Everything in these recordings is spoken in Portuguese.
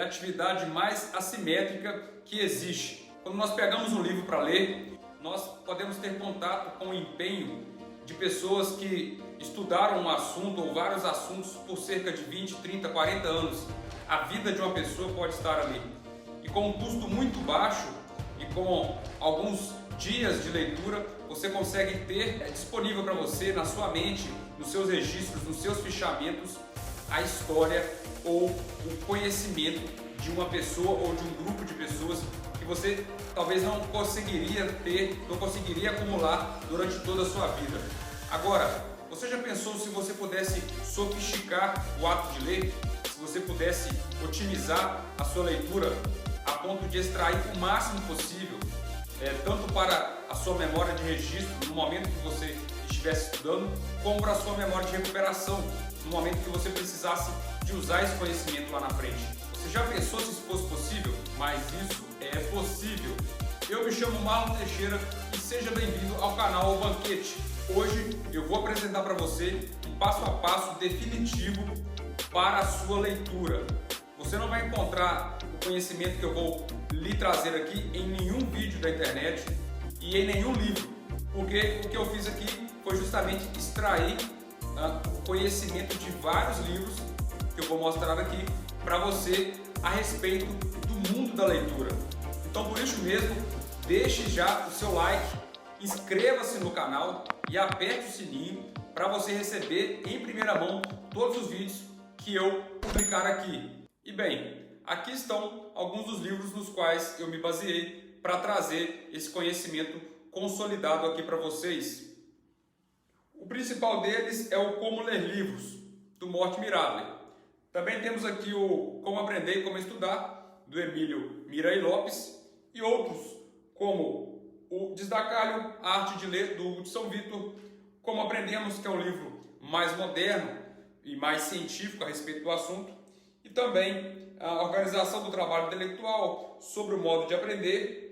a atividade mais assimétrica que existe. Quando nós pegamos um livro para ler, nós podemos ter contato com o empenho de pessoas que estudaram um assunto ou vários assuntos por cerca de 20, 30, 40 anos. A vida de uma pessoa pode estar ali. E com um custo muito baixo e com alguns dias de leitura, você consegue ter disponível para você, na sua mente, nos seus registros, nos seus fichamentos, a história ou o conhecimento de uma pessoa ou de um grupo de pessoas que você talvez não conseguiria ter, não conseguiria acumular durante toda a sua vida. Agora, você já pensou se você pudesse sofisticar o ato de ler? Se você pudesse otimizar a sua leitura a ponto de extrair o máximo possível, tanto para a sua memória de registro no momento que você estivesse estudando, como para a sua memória de recuperação no momento que você precisasse de usar esse conhecimento lá na frente. Você já pensou se isso fosse possível? Mas isso é possível. Eu me chamo Marlon Teixeira e seja bem-vindo ao canal O Banquete. Hoje eu vou apresentar para você um passo a passo definitivo para a sua leitura. Você não vai encontrar o conhecimento que eu vou lhe trazer aqui em nenhum vídeo da internet e em nenhum livro, porque o que eu fiz aqui foi justamente extrair o conhecimento de vários livros que eu vou mostrar aqui para você a respeito do mundo da leitura. Então, por isso mesmo, deixe já o seu like, inscreva-se no canal e aperte o sininho para você receber em primeira mão todos os vídeos que eu publicar aqui. E bem, aqui estão alguns dos livros nos quais eu me baseei para trazer esse conhecimento consolidado aqui para vocês. O principal deles é o Como Ler Livros, do Mortimer Adler. Também temos aqui o Como Aprender e Como Estudar, do Emílio Mirai Lopes, e outros como o Desdacalho, A Arte de Ler, do Hugo de São Vitor, Como Aprendemos, que é um livro mais moderno e mais científico a respeito do assunto, e também a Organização do Trabalho Intelectual, sobre o modo de aprender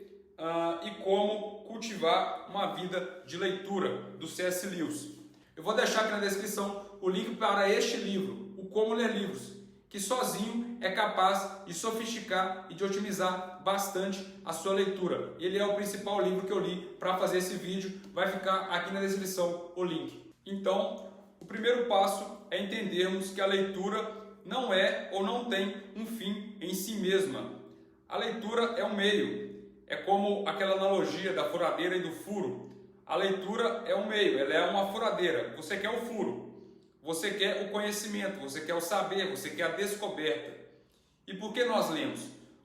e como cultivar uma vida de leitura, do C.S. Lewis. Eu vou deixar aqui na descrição o link para este livro, o Como Ler Livros, que sozinho é capaz de sofisticar e de otimizar bastante a sua leitura. Ele é o principal livro que eu li para fazer esse vídeo, vai ficar aqui na descrição o link. Então, o primeiro passo é entendermos que a leitura não é ou não tem um fim em si mesma. A leitura é um meio, é como aquela analogia da furadeira e do furo. A leitura é um meio, ela é uma furadeira. Você quer o furo, você quer o conhecimento, você quer o saber, você quer a descoberta. E por que nós lemos?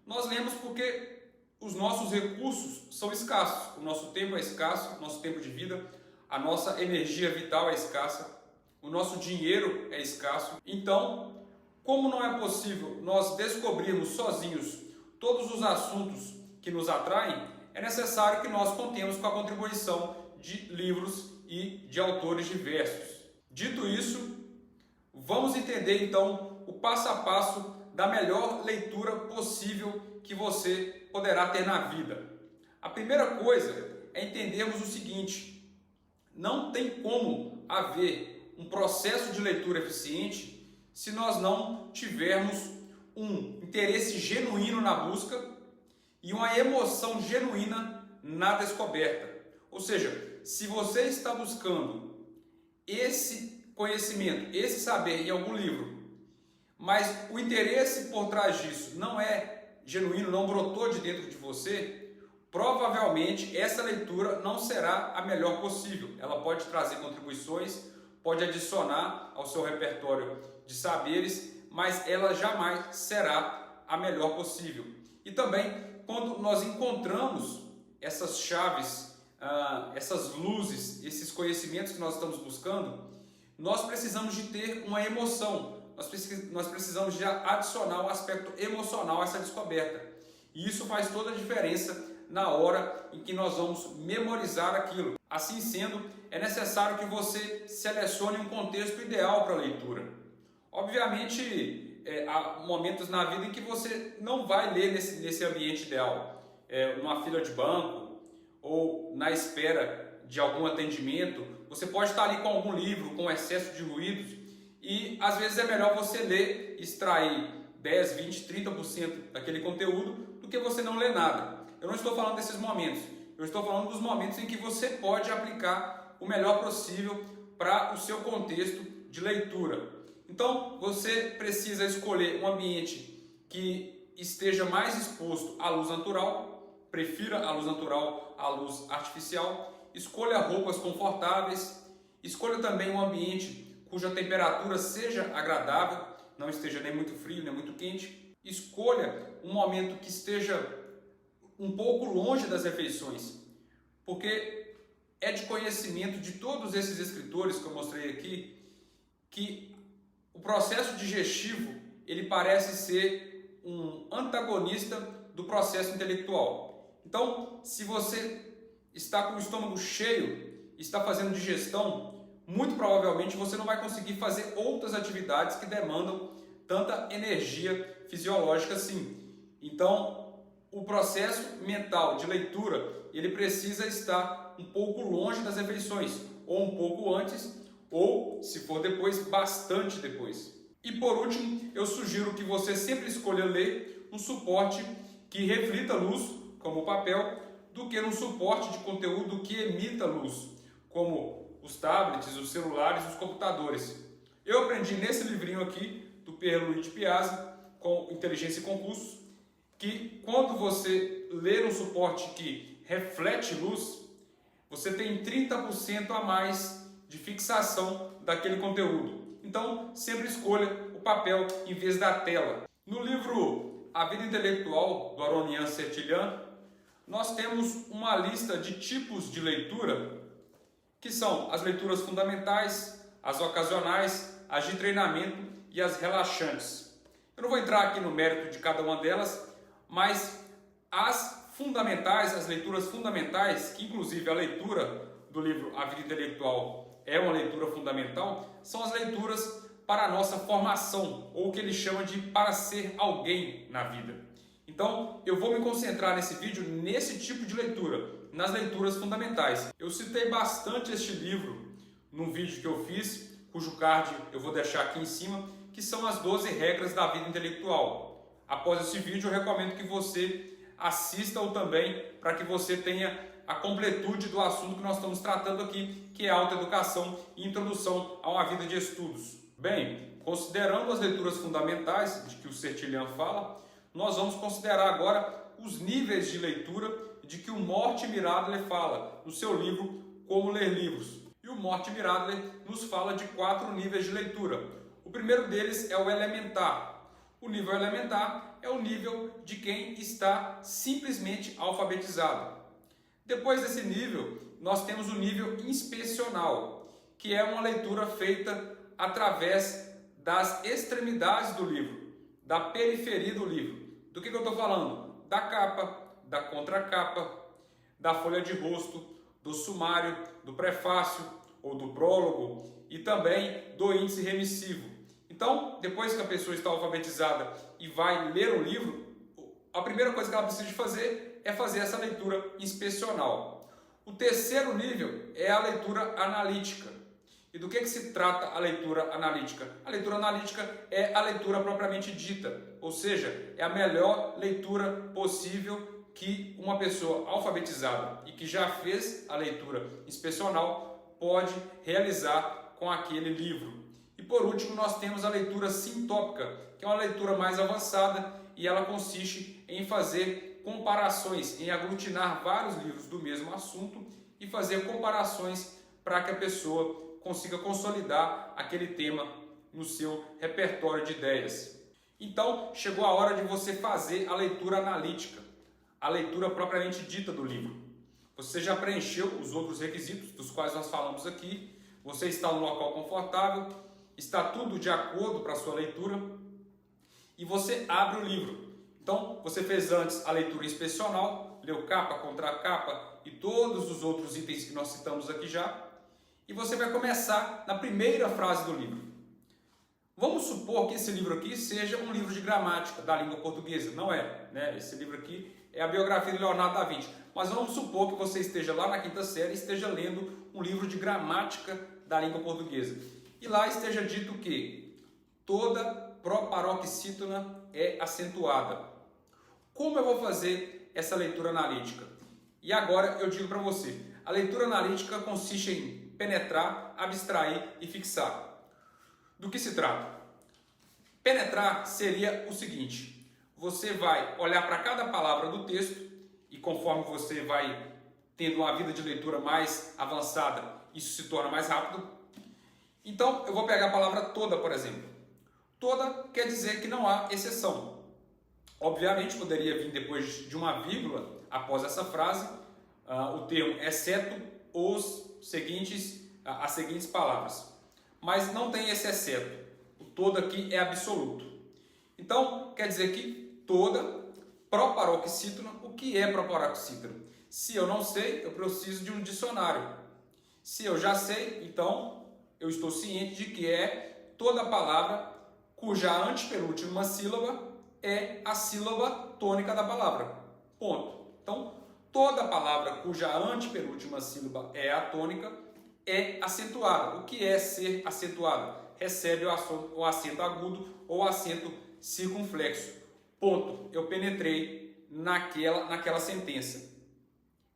Nós lemos porque os nossos recursos são escassos. O nosso tempo é escasso, o nosso tempo de vida, a nossa energia vital é escassa, o nosso dinheiro é escasso. Então, como não é possível nós descobrirmos sozinhos todos os assuntos que nos atraem, é necessário que nós contemos com a contribuição de livros e de autores diversos. Dito isso, vamos entender então o passo a passo da melhor leitura possível que você poderá ter na vida. A primeira coisa é entendermos o seguinte: não tem como haver um processo de leitura eficiente se nós não tivermos um interesse genuíno na busca e uma emoção genuína na descoberta. Ou seja, se você está buscando esse conhecimento, esse saber em algum livro, mas o interesse por trás disso não é genuíno, não brotou de dentro de você, provavelmente essa leitura não será a melhor possível. Ela pode trazer contribuições, pode adicionar ao seu repertório de saberes, mas ela jamais será a melhor possível. E também, quando nós encontramos essas chaves, essas luzes, esses conhecimentos que nós estamos buscando, nós precisamos de ter uma emoção, nós precisamos de adicionar um aspecto emocional a essa descoberta. E isso faz toda a diferença na hora em que nós vamos memorizar aquilo. Assim sendo, é necessário que você selecione um contexto ideal para a leitura. Obviamente, há momentos na vida em que você não vai ler nesse ambiente ideal, numa fila de banco ou na espera de algum atendimento. Você pode estar ali com algum livro, com excesso de ruídos, e às vezes é melhor você ler, extrair 10, 20, 30% daquele conteúdo do que você não ler nada. Eu não estou falando desses momentos, eu estou falando dos momentos em que você pode aplicar o melhor possível para o seu contexto de leitura. Então, você precisa escolher um ambiente que esteja mais exposto à luz natural, prefira a luz natural à luz artificial, escolha roupas confortáveis, escolha também um ambiente cuja temperatura seja agradável, não esteja nem muito frio nem muito quente, escolha um momento que esteja um pouco longe das refeições, porque é de conhecimento de todos esses escritores que eu mostrei aqui que o processo digestivo ele parece ser um antagonista do processo intelectual. Então, se você está com o estômago cheio, está fazendo digestão, muito provavelmente você não vai conseguir fazer outras atividades que demandam tanta energia fisiológica assim. Então, o processo mental de leitura, ele precisa estar um pouco longe das refeições, ou um pouco antes, ou, se for depois, bastante depois. E por último, eu sugiro que você sempre escolha ler um suporte que reflita luz, como o papel, do que um suporte de conteúdo que emita luz, como os tablets, os celulares, os computadores. Eu aprendi nesse livrinho aqui, do Pierluigi Piazzi, com Inteligência e Concursos, que quando você ler um suporte que reflete luz, você tem 30% a mais de fixação daquele conteúdo. Então, sempre escolha o papel em vez da tela. No livro A Vida Intelectual, do Aronian Sertilhan, nós temos uma lista de tipos de leitura, que são as leituras fundamentais, as ocasionais, as de treinamento e as relaxantes. Eu não vou entrar aqui no mérito de cada uma delas, mas as fundamentais, as leituras fundamentais, que inclusive a leitura do livro A Vida Intelectual é uma leitura fundamental, são as leituras para a nossa formação, ou o que ele chama de para ser alguém na vida. Então, eu vou me concentrar nesse vídeo nesse tipo de leitura, nas leituras fundamentais. Eu citei bastante este livro num vídeo que eu fiz, cujo card eu vou deixar aqui em cima, que são as 12 regras da vida intelectual. Após esse vídeo, eu recomendo que você assista-o também, para que você tenha a completude do assunto que nós estamos tratando aqui, que é a autoeducação e introdução a uma vida de estudos. Bem, considerando as leituras fundamentais de que o Sertilhan fala, nós vamos considerar agora os níveis de leitura de que o Mortimer Adler fala no seu livro Como Ler Livros. E o Mortimer Adler nos fala de 4 níveis de leitura. O primeiro deles é o elementar. O nível elementar é o nível de quem está simplesmente alfabetizado. Depois desse nível, nós temos o nível inspecional, que é uma leitura feita através das extremidades do livro, da periferia do livro. Do que eu estou falando? Da capa, da contracapa, da folha de rosto, do sumário, do prefácio ou do prólogo e também do índice remissivo. Então, depois que a pessoa está alfabetizada e vai ler o livro, a primeira coisa que ela precisa de fazer é fazer essa leitura inspecional. O terceiro nível é a leitura analítica. E do que se trata a leitura analítica? A leitura analítica é a leitura propriamente dita, ou seja, é a melhor leitura possível que uma pessoa alfabetizada e que já fez a leitura inspecional pode realizar com aquele livro. E por último, nós temos a leitura sintópica, que é uma leitura mais avançada e ela consiste em fazer comparações, em aglutinar vários livros do mesmo assunto e fazer comparações para que a pessoa consiga consolidar aquele tema no seu repertório de ideias. Então, chegou a hora de você fazer a leitura analítica, a leitura propriamente dita do livro. Você já preencheu os outros requisitos dos quais nós falamos aqui, você está no local confortável, está tudo de acordo para a sua leitura e você abre o livro. Então, você fez antes a leitura inspecional, leu capa, contracapa e todos os outros itens que nós citamos aqui já, e você vai começar na primeira frase do livro. Vamos supor que esse livro aqui seja um livro de gramática da língua portuguesa. Não é, né? Esse livro aqui é a biografia de Leonardo da Vinci. Mas vamos supor que você esteja lá na 5ª série e esteja lendo um livro de gramática da língua portuguesa. E lá esteja dito que toda proparoxítona é acentuada. Como eu vou fazer essa leitura analítica? E agora eu digo para você, a leitura analítica consiste em penetrar, abstrair e fixar. Do que se trata? Penetrar seria o seguinte: você vai olhar para cada palavra do texto e conforme você vai tendo uma vida de leitura mais avançada, isso se torna mais rápido. Então eu vou pegar a palavra toda, por exemplo. Toda quer dizer que não há exceção. Obviamente poderia vir depois de uma vírgula após essa frase o termo exceto as seguintes palavras. Mas não tem esse exceto. O todo aqui é absoluto. Então quer dizer que toda proparoxítona. O que é proparoxítona? Se eu não sei, eu preciso de um dicionário. Se eu já sei, então eu estou ciente de que é toda palavra cuja antepenúltima sílaba é a sílaba tônica da palavra. Ponto. Então, toda palavra cuja antepenúltima sílaba é a tônica é acentuada. O que é ser acentuada? Recebe o acento agudo ou acento circunflexo. Ponto. Eu penetrei naquela sentença.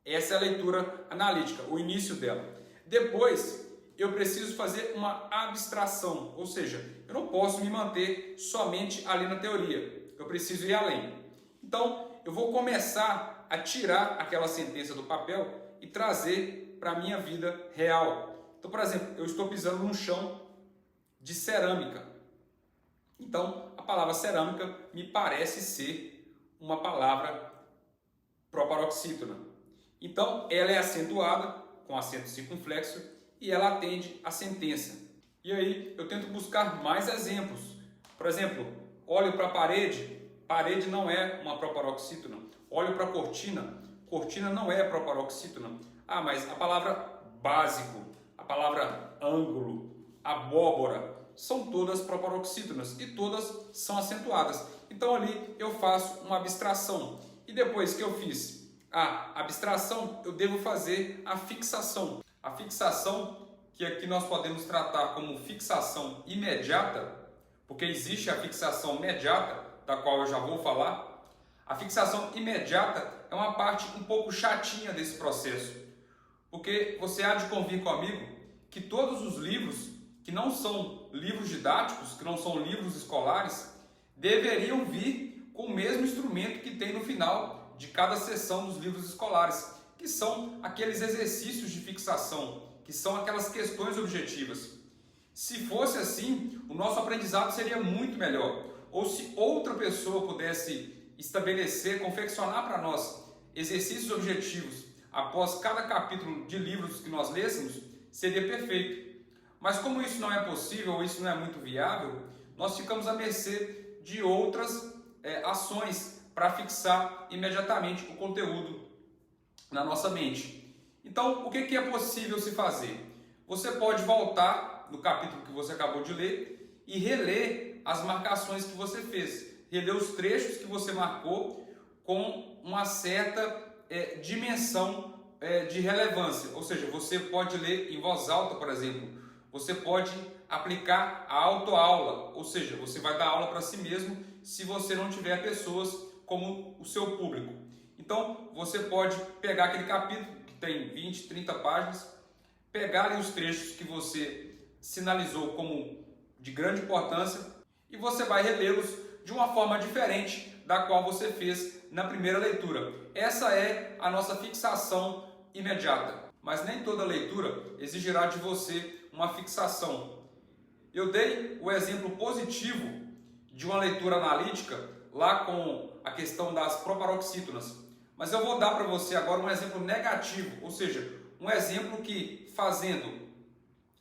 Essa é a leitura analítica, o início dela. Depois, eu preciso fazer uma abstração, ou seja, eu não posso me manter somente ali na teoria, eu preciso ir além. Então, eu vou começar a tirar aquela sentença do papel e trazer para a minha vida real. Então, por exemplo, eu estou pisando num chão de cerâmica. Então, a palavra cerâmica me parece ser uma palavra proparoxítona. Então, ela é acentuada com acento circunflexo e ela atende a sentença. E aí eu tento buscar mais exemplos. Por exemplo, olho para a parede, parede não é uma proparoxítona. Olho para a cortina, cortina não é proparoxítona. Ah, mas a palavra básico, a palavra ângulo, abóbora, são todas proparoxítonas e todas são acentuadas. Então ali eu faço uma abstração. E depois que eu fiz a abstração, eu devo fazer a fixação. A fixação, que aqui nós podemos tratar como fixação imediata, porque existe a fixação imediata, da qual eu já vou falar. A fixação imediata é uma parte um pouco chatinha desse processo, porque você há de convir comigo que todos os livros que não são livros didáticos, que não são livros escolares, deveriam vir com o mesmo instrumento que tem no final de cada sessão dos livros escolares, que são aqueles exercícios de fixação, que são aquelas questões objetivas. Se fosse assim, o nosso aprendizado seria muito melhor. Ou se outra pessoa pudesse estabelecer, confeccionar para nós exercícios objetivos após cada capítulo de livros que nós lêssemos, seria perfeito. Mas como isso não é possível, ou isso não é muito viável, nós ficamos à mercê de outras ações para fixar imediatamente o conteúdo na nossa mente. Então, o que é possível se fazer? Você pode voltar no capítulo que você acabou de ler e reler as marcações que você fez, reler os trechos que você marcou com uma certa dimensão de relevância. Ou seja, você pode ler em voz alta, por exemplo. Você pode aplicar a autoaula, ou seja, você vai dar aula para si mesmo se você não tiver pessoas como o seu público. Então, você pode pegar aquele capítulo que tem 20, 30 páginas, pegar ali os trechos que você sinalizou como de grande importância e você vai relê-los de uma forma diferente da qual você fez na primeira leitura. Essa é a nossa fixação imediata. Mas nem toda leitura exigirá de você uma fixação. Eu dei o exemplo positivo de uma leitura analítica lá com a questão das proparoxítonas. Mas eu vou dar para você agora um exemplo negativo, ou seja, um exemplo que fazendo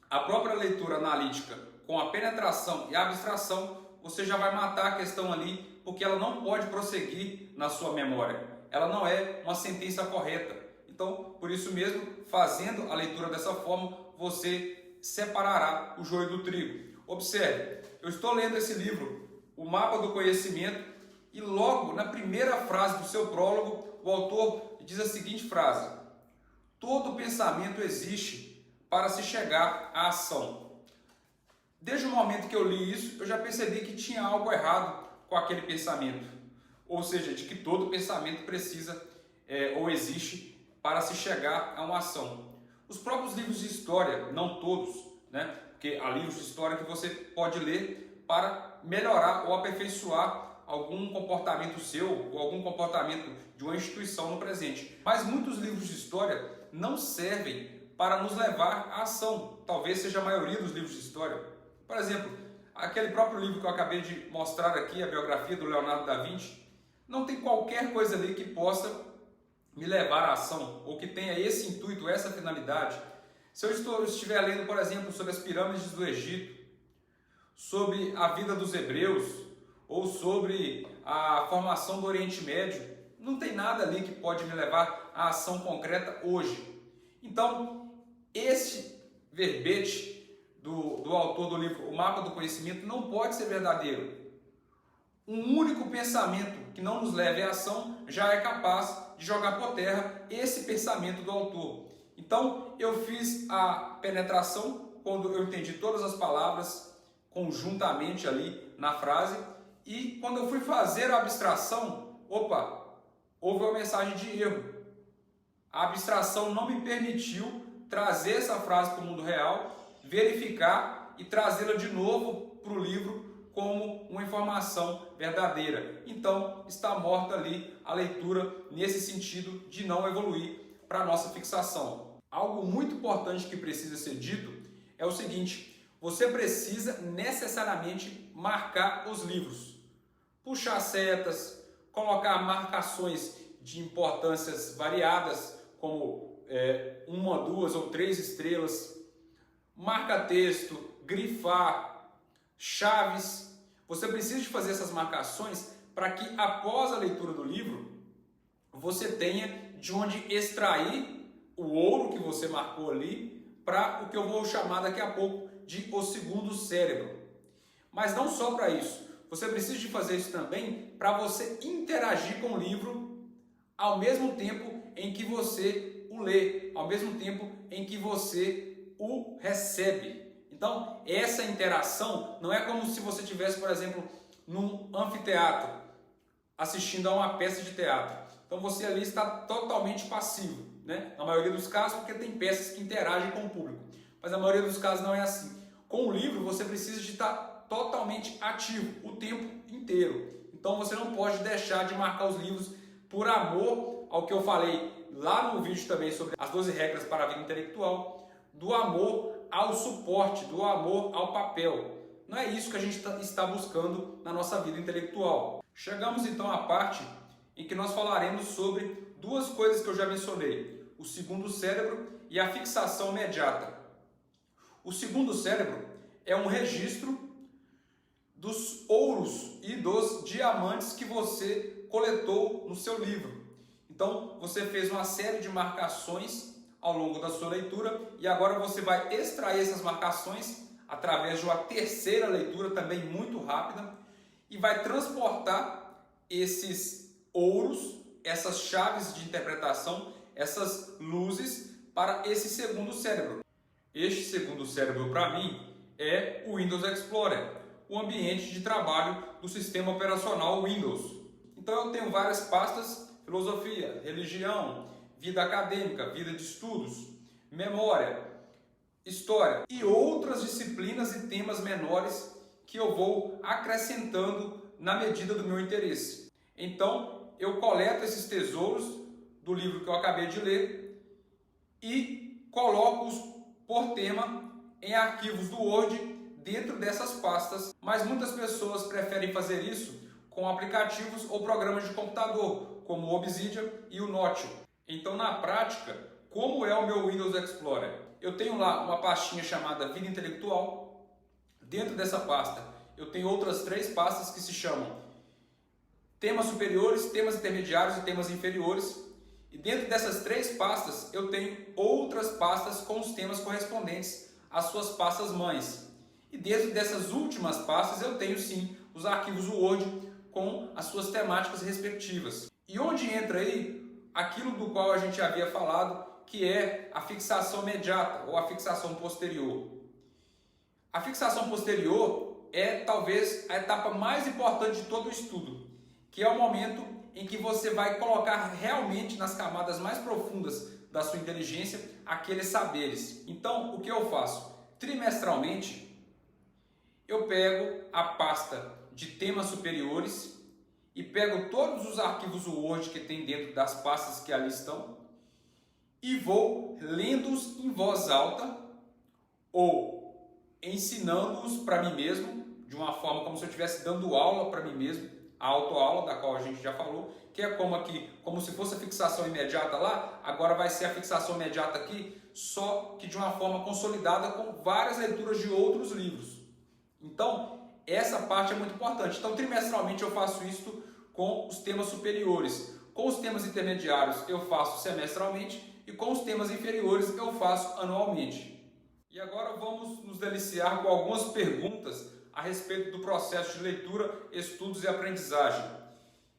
a própria leitura analítica com a penetração e a abstração, você já vai matar a questão ali, porque ela não pode prosseguir na sua memória. Ela não é uma sentença correta. Então, por isso mesmo, fazendo a leitura dessa forma, você separará o joio do trigo. Observe, eu estou lendo esse livro, O Mapa do Conhecimento, e logo na primeira frase do seu prólogo, o autor diz a seguinte frase: todo pensamento existe para se chegar à ação. Desde o momento que eu li isso, eu já percebi que tinha algo errado com aquele pensamento, ou seja, de que todo pensamento precisa ou existe para se chegar a uma ação. Os próprios livros de história, não todos, né? Porque há livros de história que você pode ler para melhorar ou aperfeiçoar algum comportamento seu ou algum comportamento de uma instituição no presente. Mas muitos livros de história não servem para nos levar à ação. Talvez seja a maioria dos livros de história. Por exemplo, aquele próprio livro que eu acabei de mostrar aqui, a biografia do Leonardo da Vinci, não tem qualquer coisa ali que possa me levar à ação, ou que tenha esse intuito, essa finalidade. Se eu estiver lendo, por exemplo, sobre as pirâmides do Egito, sobre a vida dos hebreus, ou sobre a formação do Oriente Médio, não tem nada ali que pode me levar à ação concreta hoje. Então, esse verbete do autor do livro O Mapa do Conhecimento não pode ser verdadeiro. Um único pensamento que não nos leve à ação já é capaz de jogar por terra esse pensamento do autor. Então, eu fiz a penetração quando eu entendi todas as palavras conjuntamente ali na frase, e quando eu fui fazer a abstração, houve uma mensagem de erro. A abstração não me permitiu trazer essa frase para o mundo real, verificar e trazê-la de novo para o livro como uma informação verdadeira. Então, está morta ali a leitura nesse sentido de não evoluir para a nossa fixação. Algo muito importante que precisa ser dito é o seguinte: você precisa necessariamente marcar os livros, puxar setas, colocar marcações de importâncias variadas, como 1, 2 ou 3 estrelas, marca-texto, grifar, chaves. Você precisa de fazer essas marcações para que após a leitura do livro você tenha de onde extrair o ouro que você marcou ali para o que eu vou chamar daqui a pouco de o segundo cérebro. Mas não só para isso, você precisa de fazer isso também para você interagir com o livro ao mesmo tempo em que você o lê, ao mesmo tempo em que você o recebe. Então, essa interação não é como se você estivesse, por exemplo, num anfiteatro, assistindo a uma peça de teatro. Então, você ali está totalmente passivo, né? Na maioria dos casos, porque tem peças que interagem com o público. Mas na maioria dos casos não é assim. Com o livro, você precisa de estar totalmente ativo o tempo inteiro. Então, você não pode deixar de marcar os livros por amor ao que eu falei lá no vídeo também sobre as 12 regras para a vida intelectual, do amor ao suporte, do amor ao papel. Não é isso que a gente está buscando na nossa vida intelectual. Chegamos então à parte em que nós falaremos sobre duas coisas que eu já mencionei: o segundo cérebro e a fixação imediata. O segundo cérebro é um registro dos ouros e dos diamantes que você coletou no seu livro. Então, você fez uma série de marcações ao longo da sua leitura e agora você vai extrair essas marcações através de uma terceira leitura também muito rápida e vai transportar esses ouros, essas chaves de interpretação, essas luzes para esse segundo cérebro. Este segundo cérebro, para mim, é o Windows Explorer, o ambiente de trabalho do sistema operacional Windows. Então eu tenho várias pastas: filosofia, religião, vida acadêmica, vida de estudos, memória, história e outras disciplinas e temas menores que eu vou acrescentando na medida do meu interesse. Então eu coleto esses tesouros do livro que eu acabei de ler e coloco-os por tema em arquivos do Word dentro dessas pastas, mas muitas pessoas preferem fazer isso com aplicativos ou programas de computador, como o Obsidian e o Notio. Então, na prática, como é o meu Windows Explorer? Eu tenho lá uma pastinha chamada Vida Intelectual. Dentro dessa pasta, eu tenho outras 3 pastas que se chamam Temas Superiores, Temas Intermediários e Temas Inferiores. E dentro dessas 3 pastas, eu tenho outras pastas com os temas correspondentes às suas pastas mães. E dentro dessas últimas pastas, eu tenho sim os arquivos Word com as suas temáticas respectivas. E onde entra aí aquilo do qual a gente havia falado, que é a fixação imediata ou a fixação posterior. A fixação posterior é talvez a etapa mais importante de todo o estudo, que é o momento em que você vai colocar realmente nas camadas mais profundas da sua inteligência aqueles saberes. Então, o que eu faço? Trimestralmente, eu pego a pasta de temas superiores e pego todos os arquivos Word que tem dentro das pastas que ali estão e vou lendo-os em voz alta ou ensinando-os para mim mesmo, de uma forma como se eu estivesse dando aula para mim mesmo, a autoaula, da qual a gente já falou, que é como aqui, como se fosse a fixação imediata lá, agora vai ser a fixação imediata aqui, só que de uma forma consolidada com várias leituras de outros livros. Então, essa parte é muito importante. Então, trimestralmente eu faço isso com os temas superiores. Com os temas intermediários eu faço semestralmente e com os temas inferiores eu faço anualmente. E agora vamos nos deliciar com algumas perguntas a respeito do processo de leitura, estudos e aprendizagem.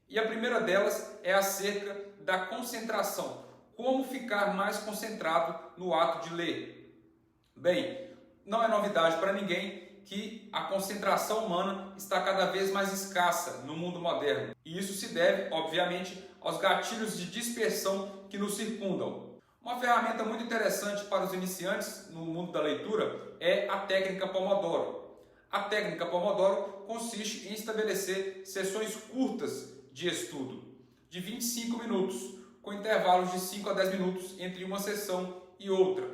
E a primeira delas é acerca da concentração. Como ficar mais concentrado no ato de ler? Bem, não é novidade para ninguém que a concentração humana está cada vez mais escassa no mundo moderno. E isso se deve, obviamente, aos gatilhos de dispersão que nos circundam. Uma ferramenta muito interessante para os iniciantes no mundo da leitura é a técnica Pomodoro. A técnica Pomodoro consiste em estabelecer sessões curtas de estudo, de 25 minutos, com intervalos de 5 a 10 minutos entre uma sessão e outra.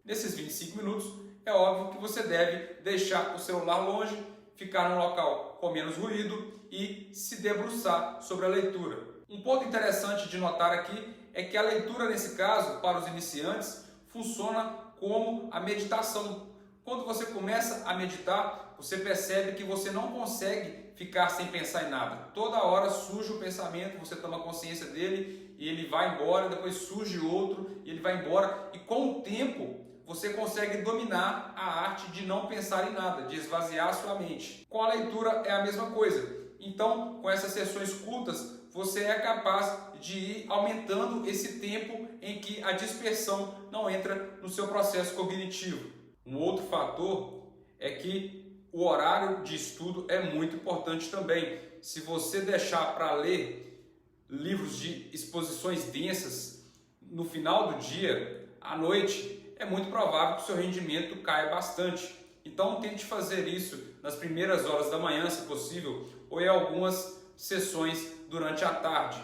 Nesses 25 minutos, é óbvio que você deve deixar o celular longe, ficar num local com menos ruído e se debruçar sobre a leitura. Um ponto interessante de notar aqui é que a leitura, nesse caso, para os iniciantes, funciona como a meditação. Quando você começa a meditar, você percebe que você não consegue ficar sem pensar em nada. Toda hora surge o pensamento, você toma consciência dele e ele vai embora, depois surge outro e ele vai embora. E com o tempo, você consegue dominar a arte de não pensar em nada, de esvaziar a sua mente. Com a leitura é a mesma coisa. Então, com essas sessões curtas, você é capaz de ir aumentando esse tempo em que a dispersão não entra no seu processo cognitivo. Um outro fator é que o horário de estudo é muito importante também. Se você deixar para ler livros de exposições densas no final do dia, à noite, é muito provável que o seu rendimento caia bastante. Então tente fazer isso nas primeiras horas da manhã, se possível, ou em algumas sessões durante a tarde.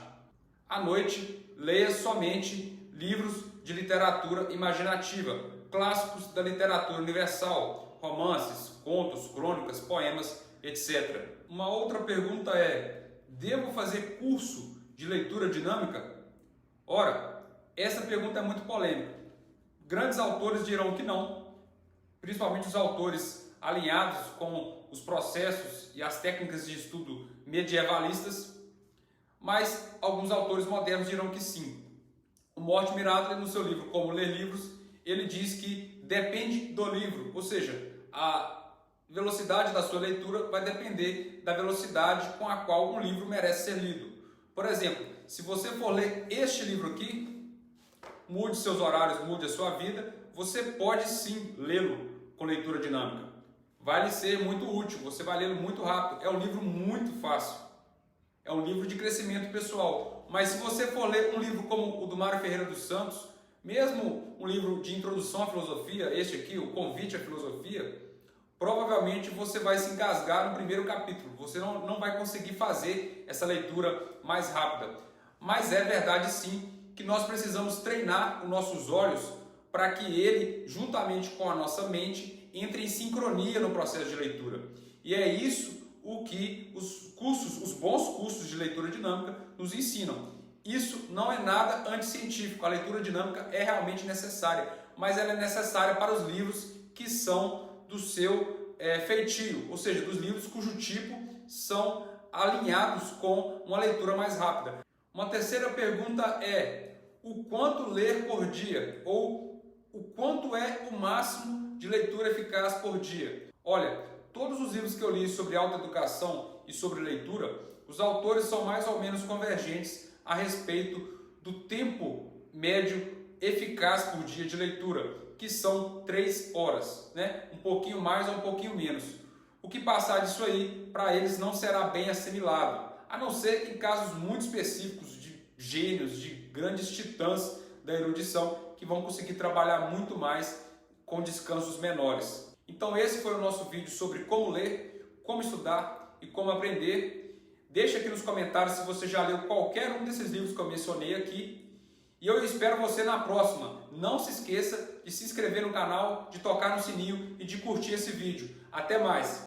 À noite, leia somente livros de literatura imaginativa, clássicos da literatura universal, romances, contos, crônicas, poemas, etc. Uma outra pergunta é: devo fazer curso de leitura dinâmica? Ora, essa pergunta é muito polêmica. Grandes autores dirão que não, principalmente os autores alinhados com os processos e as técnicas de estudo medievalistas, mas alguns autores modernos dirão que sim. O Mortimer Adler, no seu livro Como Ler Livros, ele diz que depende do livro, ou seja, a velocidade da sua leitura vai depender da velocidade com a qual um livro merece ser lido. Por exemplo, se você for ler este livro aqui, mude seus horários, mude a sua vida, você pode sim lê-lo com leitura dinâmica. Vai lhe ser muito útil, você vai lê-lo muito rápido, é um livro muito fácil. É um livro de crescimento pessoal. Mas se você for ler um livro como o do Mário Ferreira dos Santos, mesmo um livro de introdução à filosofia, este aqui, o Convite à Filosofia, provavelmente você vai se engasgar no primeiro capítulo. Você não vai conseguir fazer essa leitura mais rápida. Mas é verdade sim que nós precisamos treinar os nossos olhos para que ele, juntamente com a nossa mente, entre em sincronia no processo de leitura. E é isso o que os bons cursos de leitura dinâmica nos ensinam. Isso não é nada anticientífico, a leitura dinâmica é realmente necessária, mas ela é necessária para os livros que são do seu feitio, ou seja, dos livros cujo tipo são alinhados com uma leitura mais rápida. Uma terceira pergunta é: o quanto ler por dia? Ou o quanto é o máximo de leitura eficaz por dia? Olha, todos os livros que eu li sobre autoeducação e sobre leitura, os autores são mais ou menos convergentes a respeito do tempo médio eficaz por dia de leitura, que são 3 horas, né? Um pouquinho mais ou um pouquinho menos. O que passar disso aí, para eles não será bem assimilado, a não ser em casos muito específicos de gênios, de grandes titãs da erudição, que vão conseguir trabalhar muito mais com descansos menores. Então esse foi o nosso vídeo sobre como ler, como estudar e como aprender. Deixa aqui nos comentários se você já leu qualquer um desses livros que eu mencionei aqui. E eu espero você na próxima. Não se esqueça de se inscrever no canal, de tocar no sininho e de curtir esse vídeo. Até mais!